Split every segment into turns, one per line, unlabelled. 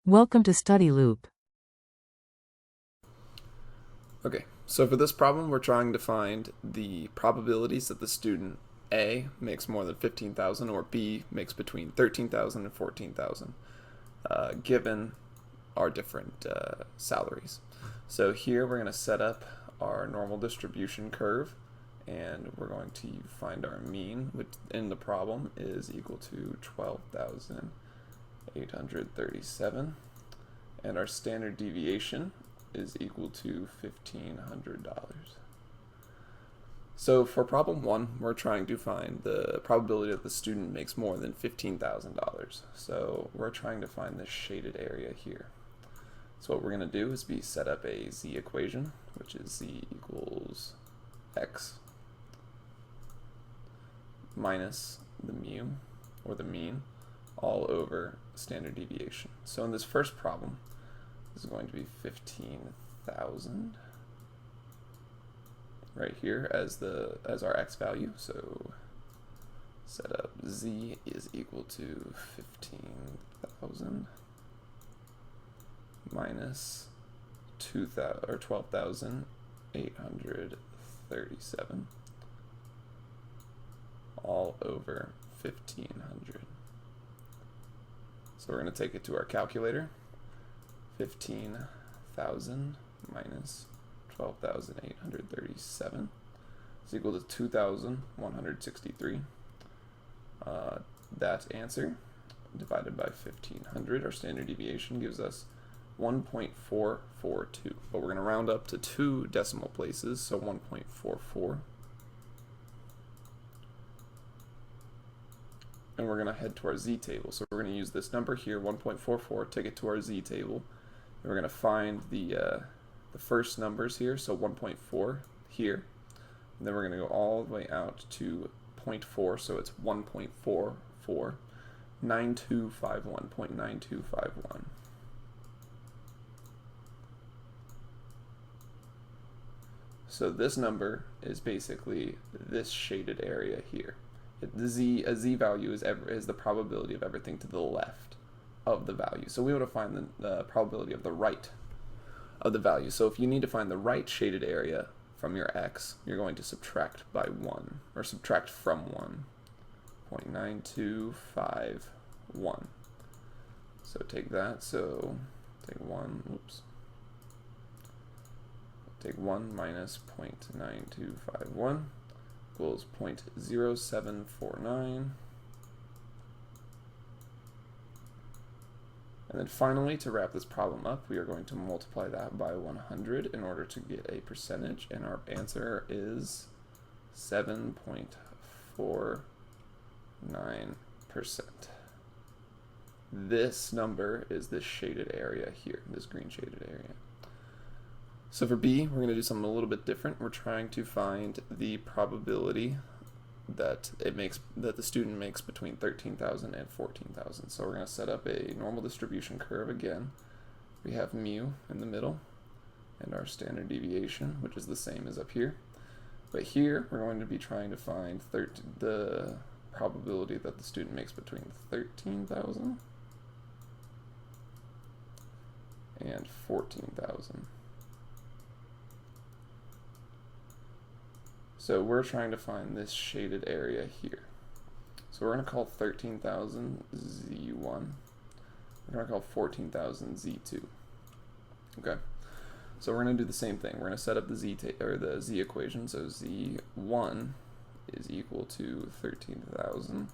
Welcome to Study Loop.
Okay, so for this problem, we're trying to find the probabilities that the student A makes more than 15,000 or B makes between 13,000 and 14,000, given our different salaries. So here we're going to set up our normal distribution curve, and we're going to find our mean, which in the problem is equal to 12,837, and our standard deviation is equal to $1,500. So for problem one, we're trying to find the probability that the student makes more than $15,000. So we're trying to find this shaded area here. So what we're going to do is set up a z equation, which is z equals x minus the mu, or the mean, all over standard deviation. So in this first problem, this is going to be 15,000 right here as our x value. So set up z is equal to 15,000 minus 12,837 all over 1,500. So we're going to take it to our calculator. 15,000 minus 12,837 is equal to 2,163. That answer divided by 1,500, our standard deviation, gives us 1.442. But we're going to round up to 2 decimal places, so 1.44. And we're going to head to our z table. So we're going to use this number here, 1.44, take it to our z table. And we're going to find the first numbers here, so 1.4 here. And then we're going to go all the way out to 0.4, so it's 1.44, 9251, 0.9251. So this number is basically this shaded area here. A z value is the probability of everything to the left of the value. So we want to find the probability of the right of the value. So if you need to find the right shaded area from your x, you're going to subtract by 1, or subtract from 1. 0.9251. So take that, so take 1, take 1 minus 0.9251 equals 0.0749. And then finally, to wrap this problem up, we are going to multiply that by 100 in order to get a percentage, and our answer is 7.49%. This number is this shaded area here, this green shaded area. So for B, we're going to do something a little bit different. We're trying to find the probability that the student makes between 13,000 and 14,000. So we're going to set up a normal distribution curve again. We have mu in the middle and our standard deviation, which is the same as up here. But here we're going to be trying to find the probability that the student makes between 13,000 and 14,000. So we're trying to find this shaded area here. So we're going to call 13,000 Z1. We're going to call 14,000 Z2. Okay. So we're going to do the same thing. We're going to set up the Z equation. So Z1 is equal to 13,000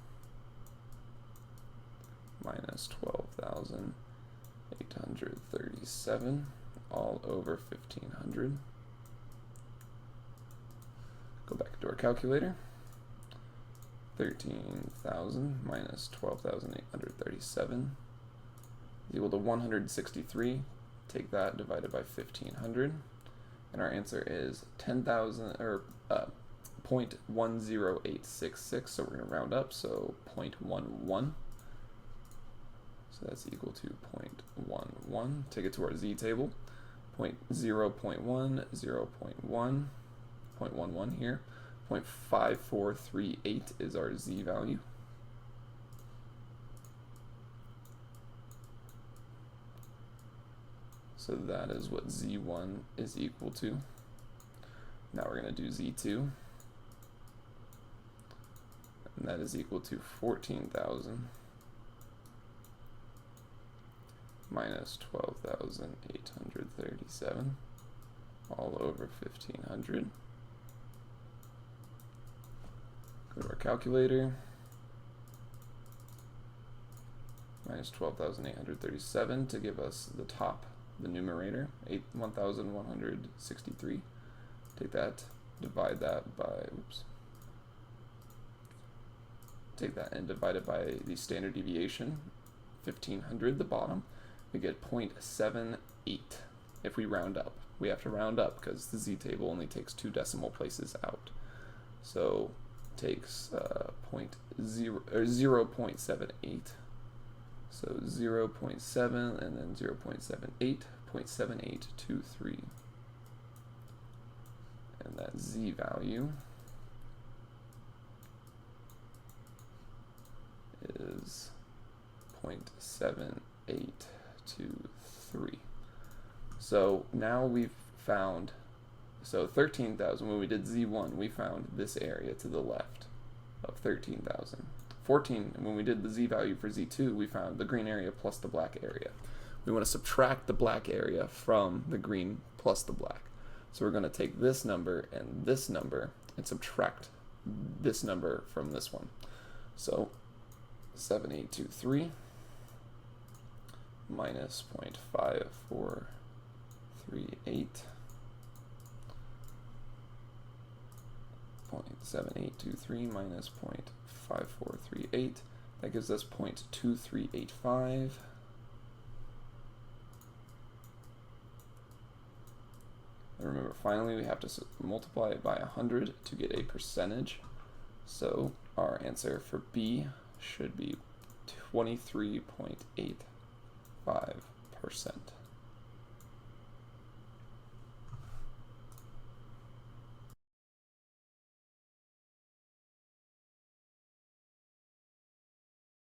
minus 12,837 all over 1,500. Go back to our calculator. 13,000 minus 12,837 is equal to 163. Take that divided by 1,500, and our answer is 10,000 or 0.10866. So we're going to round up, so 0.11. So that's equal to 0.11. Take it to our z table. 0.1, 0.1. 0.11 here. 0.5438 is our z value. So that is what Z1 is equal to. Now we're going to do Z2. And that is equal to 14,000 minus 12,837 all over 1,500. Go to our calculator. Minus 12,837 to give us the top, the numerator, 1,163. Take that, divide that by, take that and divide it by the standard deviation, 1,500, the bottom. We get 0.78 if we round up. We have to round up because the z-table only takes 2 decimal places out. So takes 0.78. So 0.7 and then 0.78, 0.7823. And that z value is 0.7823. So now we've found, so 13,000, when we did Z1, we found this area to the left of 13,000. 14, and when we did the Z value for Z2, we found the green area plus the black area. We want to subtract the black area from the green plus the black. So we're going to take this number and subtract this number from this one. So 7823 minus 0.5438, 0.7823 minus 0.5438, that gives us 0.2385. And remember, finally we have to multiply it by 100 to get a percentage. So our answer for B should be 23.85%.